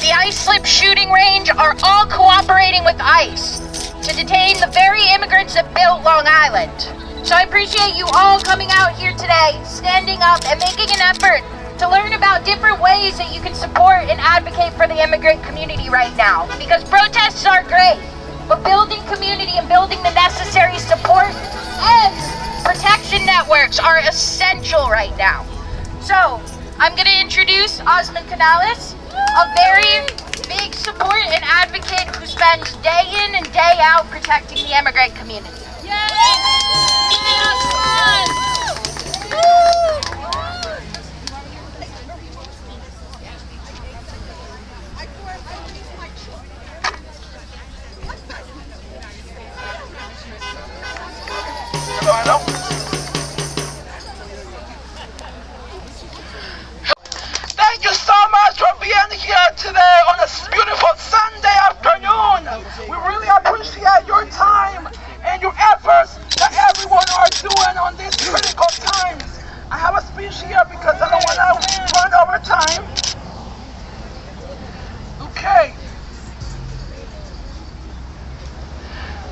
the ice slip shooting range are all cooperating with ICE to detain the very immigrants that built Long Island. So I appreciate you all coming out here today, standing up and making an effort to learn about different ways that you can support and advocate for the immigrant community right now. Because protests are great, but building community and building the necessary support and protection networks are essential right now. So I'm going to introduce Osman Canales, a very big support and advocate who spends day in and day out protecting the immigrant community. Thank you so much for being here today on a beautiful Sunday afternoon. We really appreciate your time and your efforts that everyone are doing on these critical times. I have a speech here because I don't want to run over time. Okay.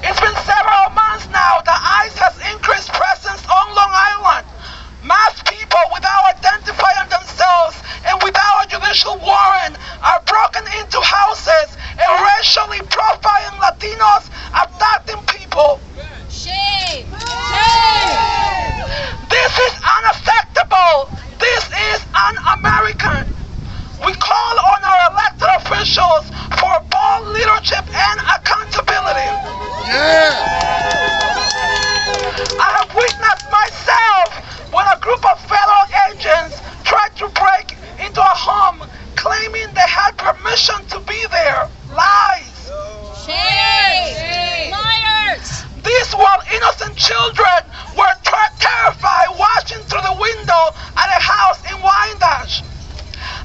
It's been several months now that ICE has increased presence on Long Island. Mass people without identifying themselves and without a judicial warrant are broken into houses and racially profiling Latinos, abducting people. Shame! Shame! This is unacceptable. This is un-American. We call on our elected officials for bold leadership and accountability. I have witnessed myself when a group of federal agents tried to break into a home claiming they had permission to be there. Lies. Shame! Liars! These while innocent children were terrified watching through the window at a house in Wyandotte.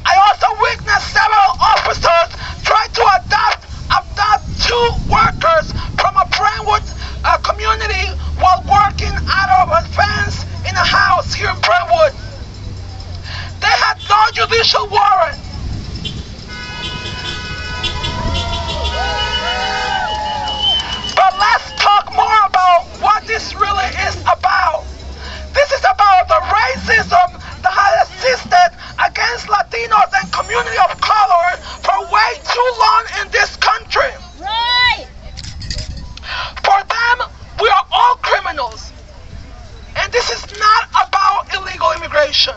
I also witnessed several officers try to abduct two workers from a Brentwood community while working out of a fence in a house here in Brentwood. They had no judicial warrant. But let's talk more about what this really is about. This is about the racism that has existed against Latinos and community of color for way too long in this country. Right! For them, we are all criminals. And this is not about illegal immigration.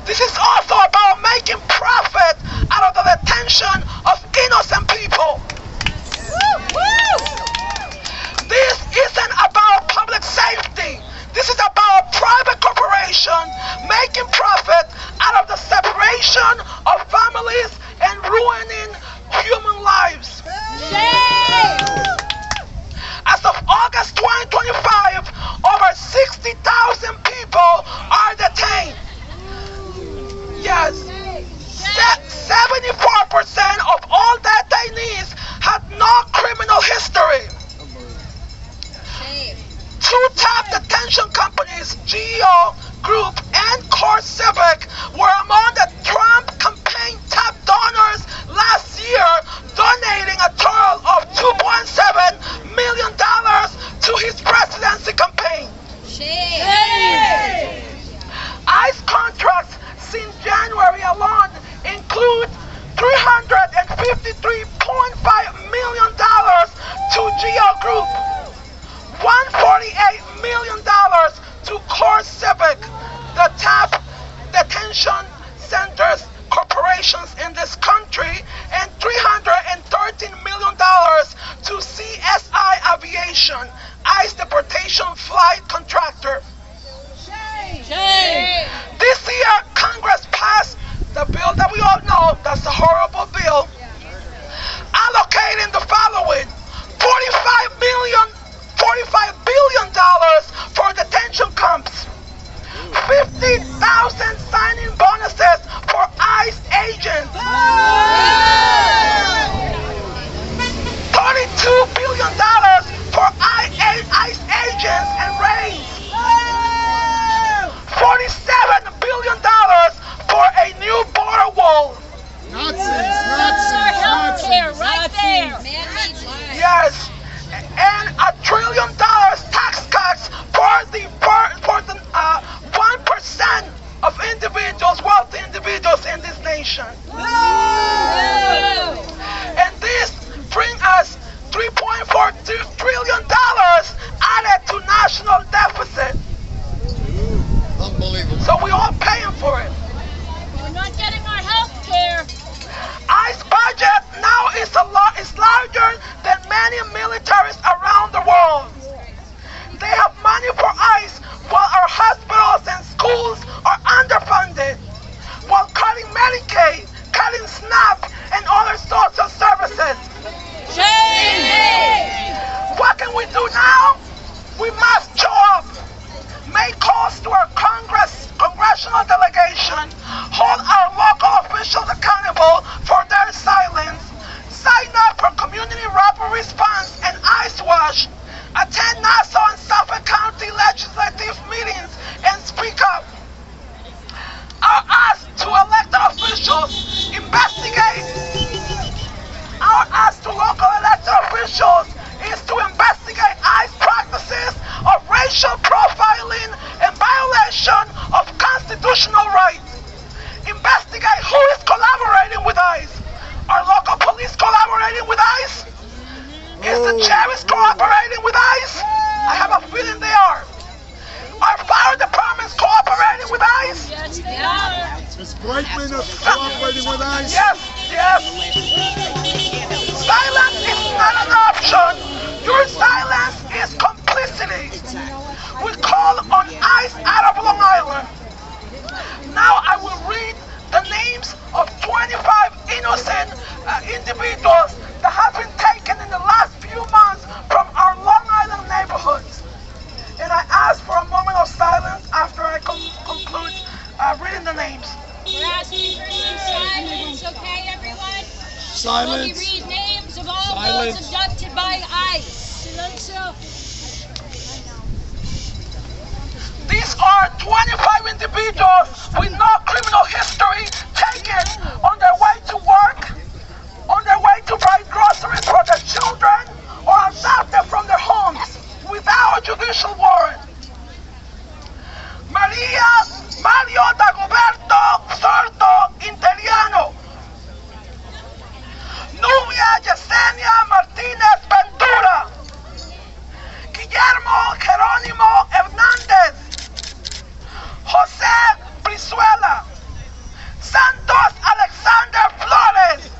This is also about making profit out of the detention of innocent people. This isn't about public safety. This is about private corporations making profit out of the separation of families and ruining human lives. As of August 2025, over 60,000 people are detained. Yes, 74% of all detainees had no criminal history. Two top detention companies, GEO Group and Core Civic, were among the Trump campaign top donors last year, donating a total of $2.7 million to his presidency campaign. ICE contracts since January alone include $353.5 million to GEO Group, $148 million to Core Civic, the top detention centers corporations in this country, and $313 million to CSI Aviation, ICE deportation flight contractor. Shame! This year, Congress passed the bill that we all know, that's a horrible bill, allocating the following: $45 billion for detention camps, 50,000 signing bonuses for ICE agents, $32 billion for ICE agents and raids, $47 billion for a new border wall, $1 Yes, and $1 trillion tax cuts for the 1% of individuals, wealthy individuals in this nation. And this brings us $3.4 trillion added to national deficit. Unbelievable. So we all paying for it. We're not getting our health care. ICE budget now is larger than many militaries around the world. They have money for ICE while our hospitals and schools are underfunded, while cutting Medicaid, cutting SNAP, and other social services. Shame! What can we do now? We must show up, make calls to our congressional delegation, hold our local officials accountable for their silence, sign up for community rapid response and ICE Watch, attend Nassau and Suffolk County legislative meetings and speak up. Our ask to elected officials, Our ask to local elected officials is to investigate ICE practices of racial profiling and violation of constitutional rights. Investigate who is collaborating with ICE. Are local police collaborating with ICE? Is the sheriff cooperating with ICE? I have a feeling they are. Are fire departments cooperating with ICE? Yes, they are. Is Brakeman cooperating with ICE? Yes, yes. Silence is not an option. Your silence is complicity. We call on ICE out of Long Island. Now I will read the names of 25 innocent individuals that have been taken in the last few months from our Long Island neighborhoods. And I ask for a moment of silence after I conclude reading the names. We're asking for some silence, okay, everyone? Silence. Let me read names of all Silence. those abducted by ICE. These are 25 individuals with no criminal history taken on their way to work, on their way to buy groceries for their children, or adopted from their homes without a judicial warrant. Mario Dagoberto Sordo Interiano. Nubia Yesenia Martinez Ventura. Guillermo Jerónimo Hernández. José Brizuela. Santos Alexander Flores.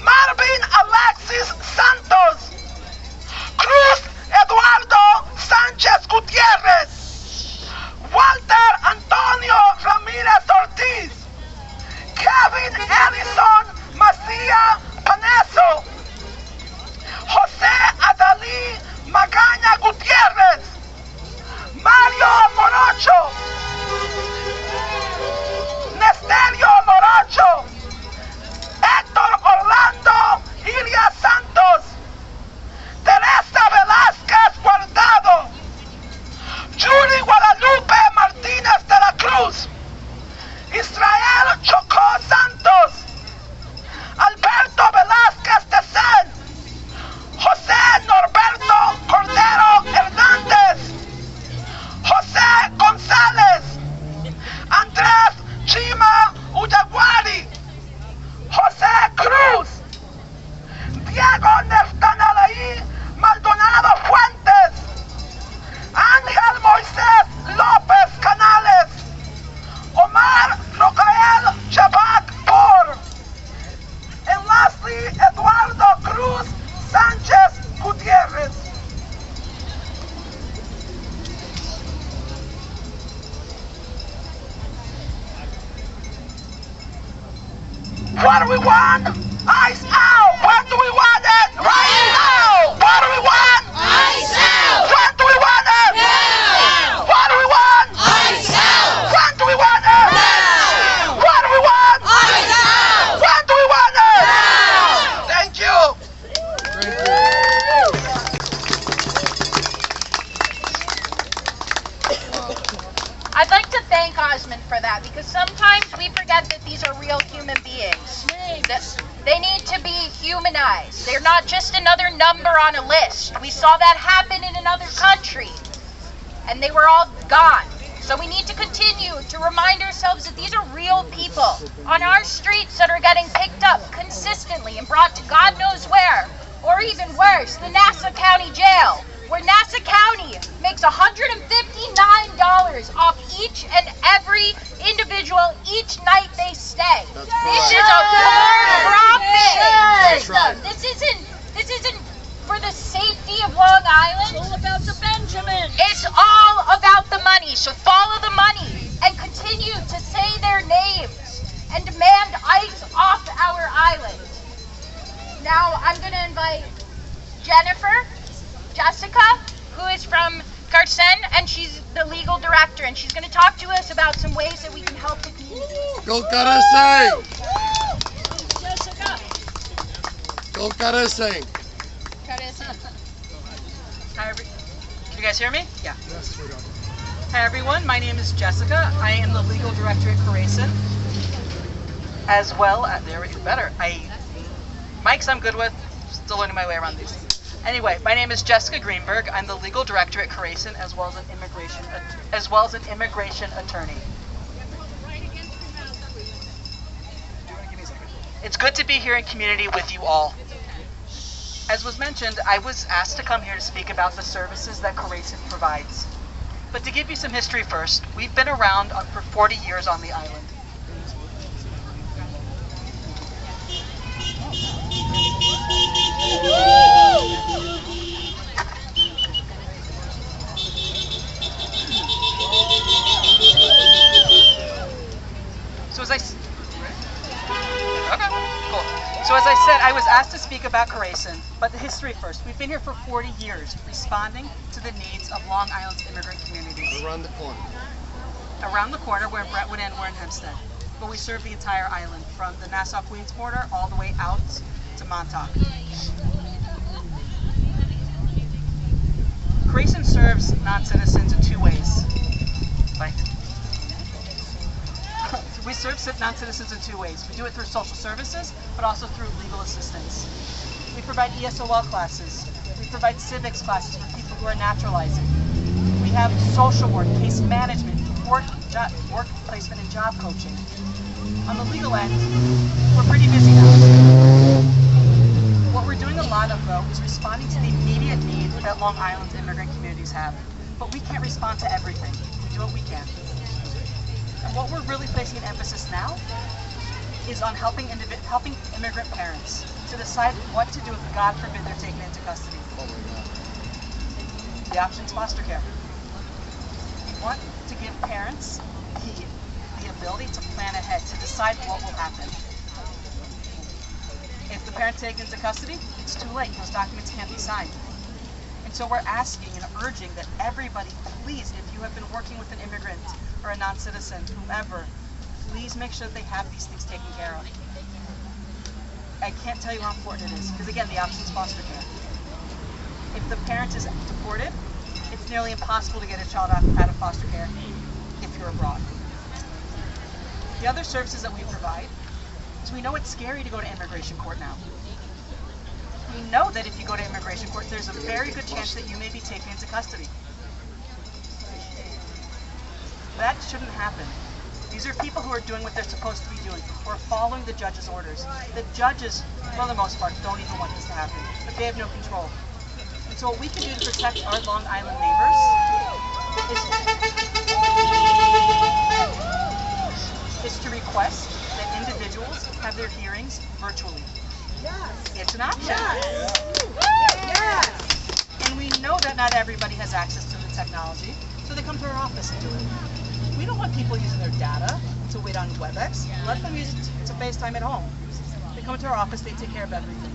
Marvin Alexis Santos. Cruz Eduardo Sánchez Gutiérrez. Walter Antonio Ramírez Ortiz. Kevin Ellison Macia Paneso. José Adalí Magaña Gutiérrez. Mario Morocho. Nesterio Morocho. Héctor Orlando Ilia Santos. Teresa Velázquez Guardado. Judy Guadalupe Martínez de la Cruz. Israel Chocó Santos. Alberto Velázquez Tecén. José Norberto Cordero Hernández. José González. Andrés Chima Uyaguari. José Cruz. Diego Neftanalaí Maldonado Fuentes. Ángel Moisés López Canales. Omar Rocael Chabac Por. And lastly, Eduardo Cruz Sánchez Gutiérrez. What do we want? ICE out! When do we want it? Right now! What do we want? ICE out! When do we want it? Now! What do we want? ICE out! When do we want it? Now! What do we want? ICE out! When do we want it? Now! Thank you. I'd like to thank Osmond for that because sometimes we forget that these are real human beings. They need to be humanized. They're not just another number on a list. We saw that happen in another country, and they were all gone. So we need to continue to remind ourselves that these are real people on our streets that are getting picked up consistently and brought to God knows where, or even worse, the Nassau County Jail, where Nassau County makes $159 off each and every individual each night they stay. This is a for-profit system. This isn't for the safety of Long Island. It's all about the Benjamin. It's all about the money. So follow the money and continue to say their names and demand ICE off our island. Now I'm going to invite Jessica, who is from Carson, and she's the legal director, and she's going to talk to us about some ways that we can help the community. Go Carson! Jessica. Go Carson! Hi, can you guys hear me? Yeah. Yes, sweetheart. Hi, everyone. My name is Jessica. I am the legal director at Carson. As well, there we go. Better. Mics I'm good with. Still learning my way around these. Anyway, my name is Jessica Greenberg. I'm the legal director at Carson, as well as an immigration attorney. It's good to be here in community with you all. As was mentioned, I was asked to come here to speak about the services that Carson provides. But to give you some history first, we've been around for 40 years on the island. So as I said, I was asked to speak about Carson, but the history first. We've been here for 40 years, responding to the needs of Long Island's immigrant communities. Around the corner. Around the corner, we're in Brentwood and we're in Hempstead. But we serve the entire island, from the Nassau-Queens border all the way out to Montauk. Carson serves non-citizens in two ways. We serve non-citizens in two ways. We do it through social services, but also through legal assistance. We provide ESOL classes. We provide civics classes for people who are naturalizing. We have social work, case management, work placement, and job coaching. On the legal end, we're pretty busy now. What we're doing a lot of, though, is responding to the immediate need that Long Island's immigrant communities have. But we can't respond to everything. We do what we can. And what we're really placing an emphasis now is on helping immigrant parents to decide what to do if, God forbid, they're taken into custody. Oh my God. The option's foster care. We want to give parents the ability to plan ahead, to decide what will happen. If the parent's taken into custody, it's too late. Those documents can't be signed. And so we're asking and urging that everybody, please, if you have been working with an immigrant or a non-citizen, whomever, please make sure that they have these things taken care of. I can't tell you how important it is, because again, the option is foster care. If the parent is deported, it's nearly impossible to get a child out of foster care if you're abroad. The other services that we provide is we know it's scary to go to immigration court now. We know that if you go to immigration court, there's a very good chance that you may be taken into custody. That shouldn't happen. These are people who are doing what they're supposed to be doing, who are following the judge's orders. The judges, for the most part, don't even want this to happen, but they have no control. And so what we can do to protect our Long Island neighbors is to request that individuals have their hearings virtually. Yes. It's an option. Yes. And we know that not everybody has access to the technology, so they come to our office and do it. We don't want people using their data to wait on WebEx. Let them use it to FaceTime at home. They come to our office, they take care of everything.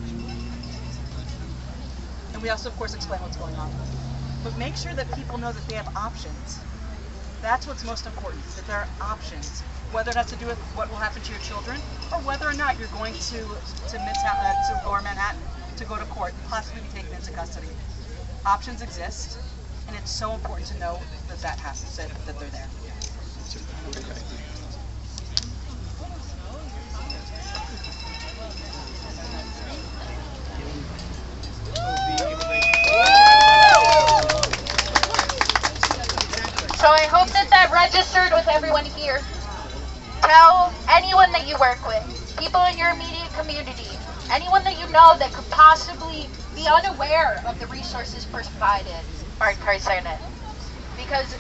And we also, of course, explain what's going on. But make sure that people know that they have options. That's what's most important, that there are options. Whether it has to do with what will happen to your children, or whether or not you're going to Lower Manhattan to go to court and possibly be taken into custody. Options exist, and it's so important to know that that they're there. everyone here, tell anyone that you work with, people in your immediate community, anyone that you know that could possibly be unaware of the resources provided by Carcenet. Because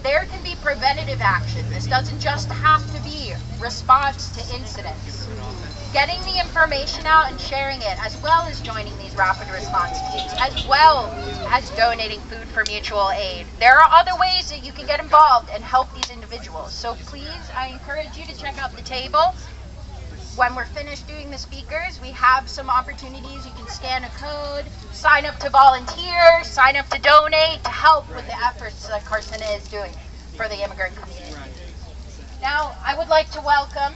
there can be preventative action. This doesn't just have to be response to incidents. Getting the information out and sharing it, as well as joining these rapid response teams, as well as donating food for mutual aid. There are other ways that you can get involved and help these individuals. So please, I encourage you to check out the table. When we're finished doing the speakers, we have some opportunities. You can scan a code, sign up to volunteer, sign up to donate, to help with the efforts that Carcenet is doing for the immigrant community. Now, I would like to welcome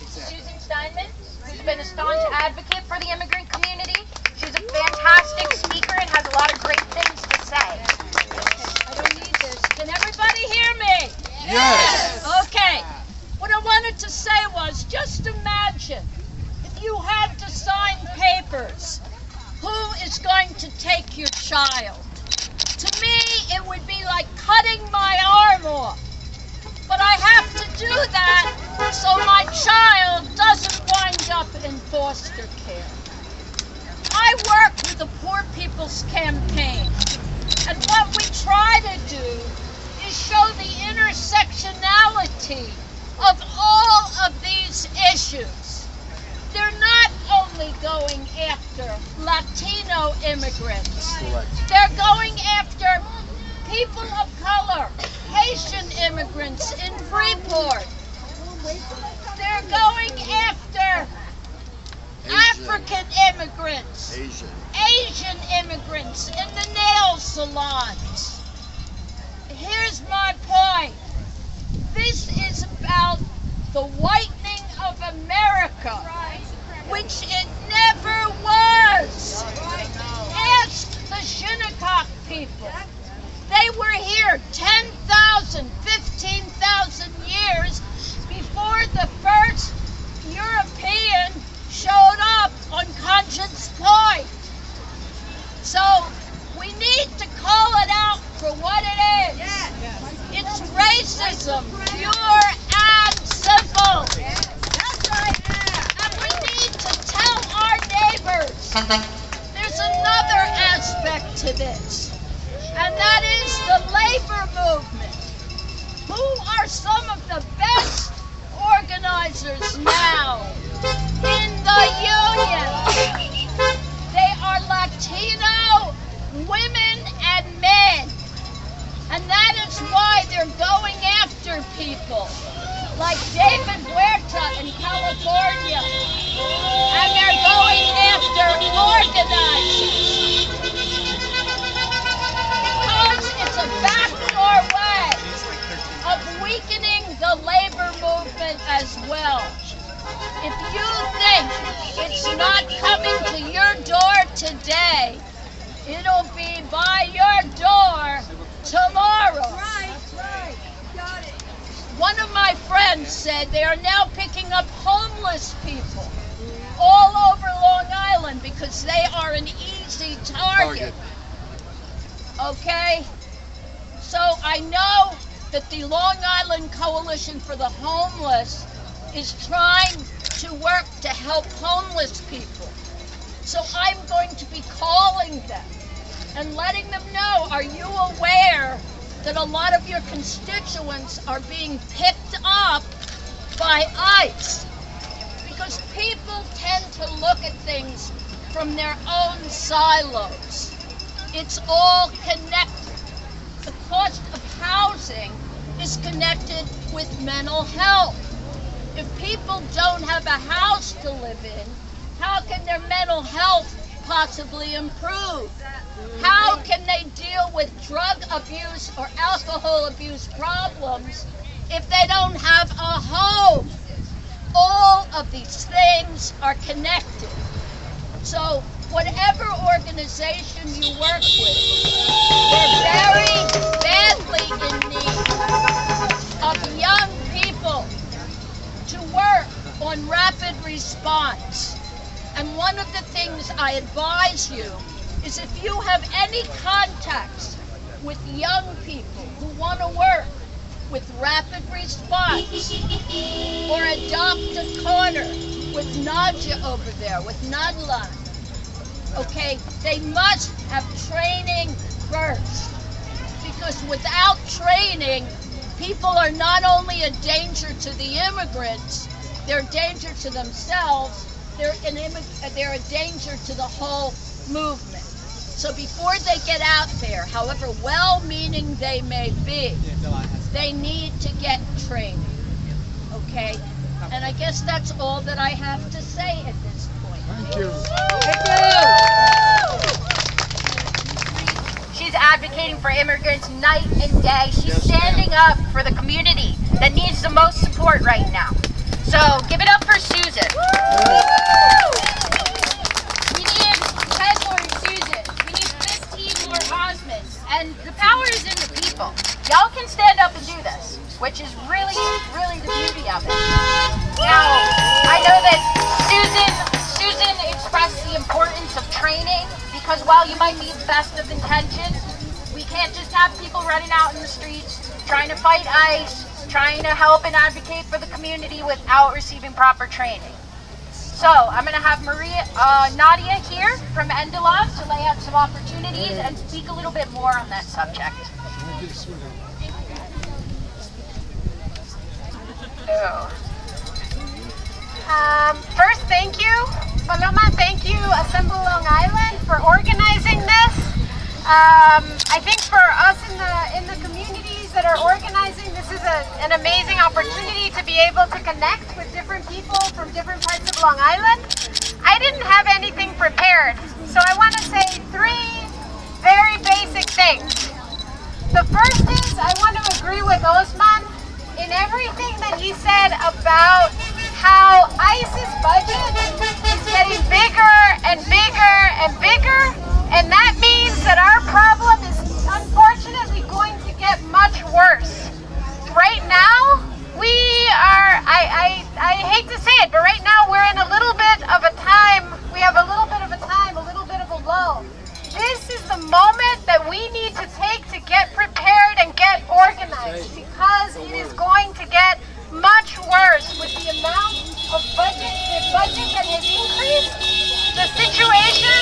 Susan Steinman, who's been a staunch advocate for the immigrant community. She's a fantastic speaker and has a lot of great things to say. I don't need this. Can everybody hear me? Yes. Okay. What I wanted to say was, just imagine if you had to sign papers, who is going to take your child? To me, it would be like cutting my arm off. But I have to do that so my child doesn't wind up in foster care. I work with the Poor People's Campaign, and what we try to do is show the intersectionality of all of these issues. They're not only going after Latino immigrants, they're going after people of color, Haitian immigrants in Freeport. They're going after African immigrants, Asian immigrants in the nail salons. Here's my point. This is about the whitening of America, which it never was. Ask the Shinnecock people. They were here 10,000, 15,000 years before the first European showed up on Conscience Point. So we need to call it out for what it is. It's racism, pure and simple. That's right. And we need to tell our neighbors there's another aspect to this, and that is the labor movement. Who are some of the best organizers now in the union? They are Latino women and men. And that is why they're going after people like David Huerta in California. And they're going after organizers. Because it's a backdoor way of weakening the labor movement as well. If you think it's not coming to your door today, it'll be by your door tomorrow. Right. Got it. One of my friends said they are now picking up homeless people all over Long Island because they are an easy target. Okay? So I know that the Long Island Coalition for the Homeless is trying to work to help homeless people. So I'm going to be calling them and letting them know, are you aware that a lot of your constituents are being picked up by ICE? Because people tend to look at things from their own silos. It's all connected. The cost of housing is connected with mental health. If people don't have a house to live in, how can their mental health possibly improve? How can they deal with drug abuse or alcohol abuse problems if they don't have a home? All of these things are connected. So whatever organization you work with, they're very badly in need of young people to work on rapid response. And one of the things I advise you is if you have any contacts with young people who want to work with rapid response, or adopt a corner with Nadja over there, with Nadlan. Okay, they must have training first, because without training, people are not only a danger to the immigrants, they're a danger to themselves, they're a danger to the whole movement. So before they get out there, however well-meaning they may be, they need to get training, okay? And I guess that's all that I have to say at this point. Thank you. She's advocating for immigrants night and day. She's standing up for the community that needs the most support right now. So give it up for Susan. We need 10 more Susans. We need 15 more Osmonds. And the power is in the people. Y'all can stand up and do this, which is really, really the beauty of it. Now, I know that Susan expressed the importance of training, because while you might be the best of intentions, we can't just have people running out in the streets trying to fight ICE, trying to help and advocate for the community without receiving proper training. So I'm going to have Nadia here from Endelov to lay out some opportunities and speak a little bit more on that subject. First, thank you, Paloma. Thank you, Assemble Long Island, for organizing this. I think for us in the communities that are organizing, this is an amazing opportunity to be able to connect with different people from different parts of Long Island. I didn't have anything prepared, so I want to say 3 very basic things. The first is I want to agree with Osman in everything that he said about how ICE's budget is getting bigger and bigger and bigger, and that means that our problem is unfortunately going to get much worse. Right now, we are, I hate to say it, but right now we're in a little bit of a time, we have a little bit of a time, a little bit of a lull. This is the moment that we need to take to get prepared and get organized, because it is going to get much worse with the amount of budget that has increased. The situation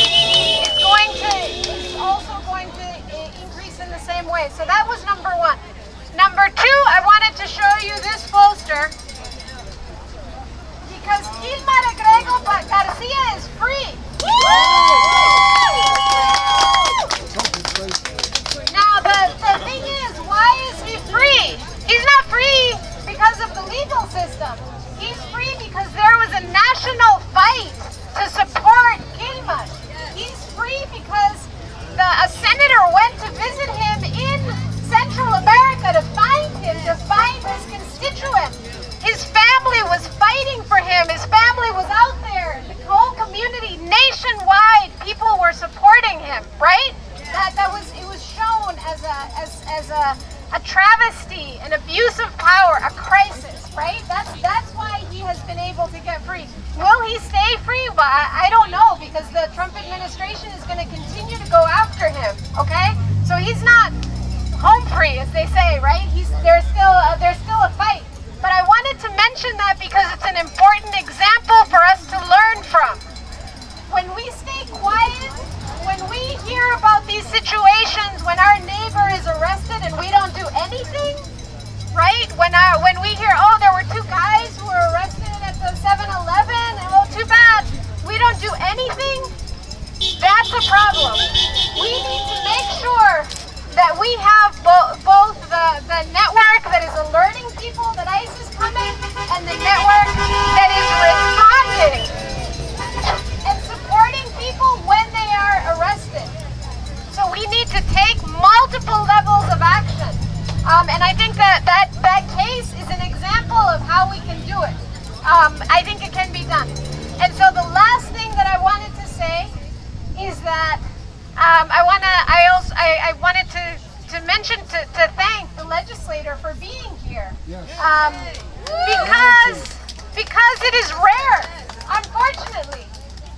is also going to increase in the same way. So that was number 1. Number 2, I wanted to show you this poster because Gilmar Agrego Garcia is free. Now the thing is, why is he free? He's not free because of the legal system. He's free because there was a national fight to support Gilmar. He's free because a senator went to visit him in Central America to find him, to find his constituent. His family was fighting for him. His family was out there. The whole community, nationwide, people were supporting him, right? It was shown as a travesty, an abuse of power, a crisis, right? That's why he has been able to get free. Will he stay free? Well, I don't know, because the Trump administration is going to continue to go after him, okay? So he's not home free, as they say, right? There's still a fight. But I wanted to mention that because it's an important example for us to learn from. When we stay quiet, when we hear about these situations, when our neighbor is arrested and we don't do anything, right? When we hear, oh, there were 2 guys who were arrested at the 7-Eleven, oh, too bad, we don't do anything, that's a problem. We need to make sure that we have both the network that is alerting people that ICE is coming and the network that is responding and supporting people when they are arrested. So we need to take multiple levels of action. And I think that case is an example of how we can do it. I think it can be done. And so the last thing that I wanted to say is that I wanted to mention, to thank the legislator for being here. Yes. Because it is rare, unfortunately.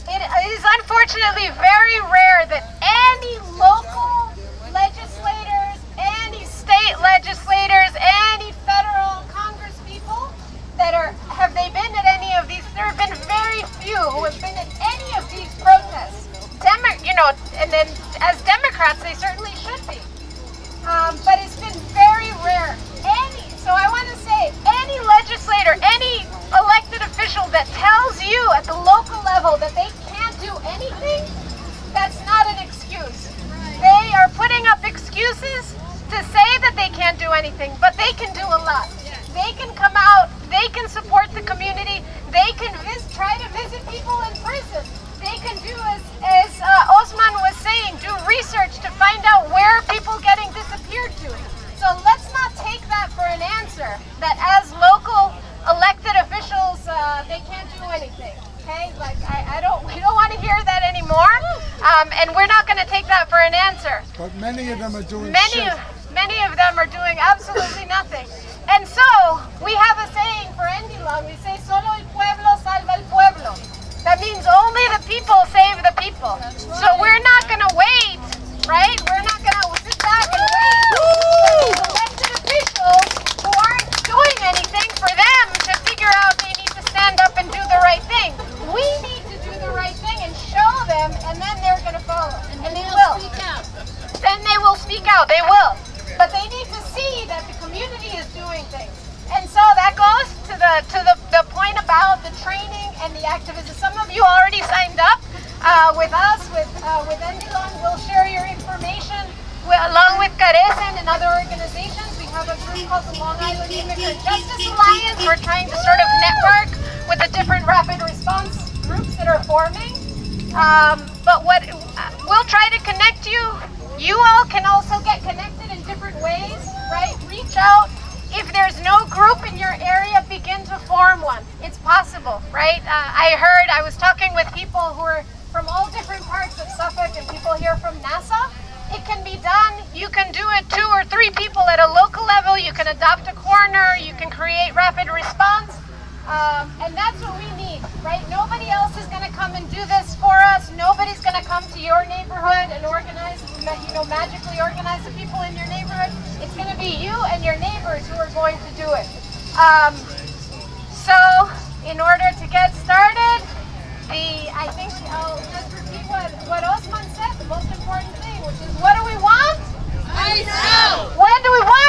It is unfortunately very rare that any local legislators, any state legislators, any who have been at any of these protests, and then as Democrats, they certainly should be. But it's been very rare. So I want to say, any legislator, any elected official that tells you at the local level that they can't do anything, that's not an excuse. They are putting up excuses to say that they can't do anything, but they can do a lot. They can come out, they can support the community, they can try to visit people in prison. They can do, as Osman was saying, do research to find out where people getting disappeared to. So let's not take that for an answer, that as local elected officials, they can't do anything. Okay, like we don't want to hear that anymore, and we're not going to take that for an answer. But many of them are doing Many of them are doing absolutely nothing. And so we have a saying for Endilong. We say, "Solo el pueblo salva el pueblo." That means only the people save the people. So we're not going to wait, right? We're not going to sit back and wait for these elected officials who aren't doing anything for them to figure out they need to stand up and do the right thing. We need to do the right thing and show them, and then they're going to follow. And they will. Then they will speak out. They will. But they need to see that the community is doing things. And so that goes to the point about the training and the activism. Some of you already signed up with us, with Endilong. We'll share your information along with Carecen and other organizations. We have a group called the Long Island Immigrant Justice Alliance. We're trying to sort of network with the different rapid response groups that are forming. But we'll try to connect you. You all can also get connected in different ways, right? Reach out. If there's no group in your area, begin to form one. It's possible, right? I was talking with people who are from all different parts of Suffolk and people here from Nassau. It can be done. You can do it 2 or 3 people at a local level. You can adopt a corner. You can create rapid response. And that's what we need, right? Nobody else is going to come and do this for us. Nobody's going to come to your neighborhood and magically organize the people in your neighborhood. It's going to be you and your neighbors who are going to do it. So, in order to get started, I think I'll just repeat what Osman said, the most important thing, which is, what do we want? ISO! When do we want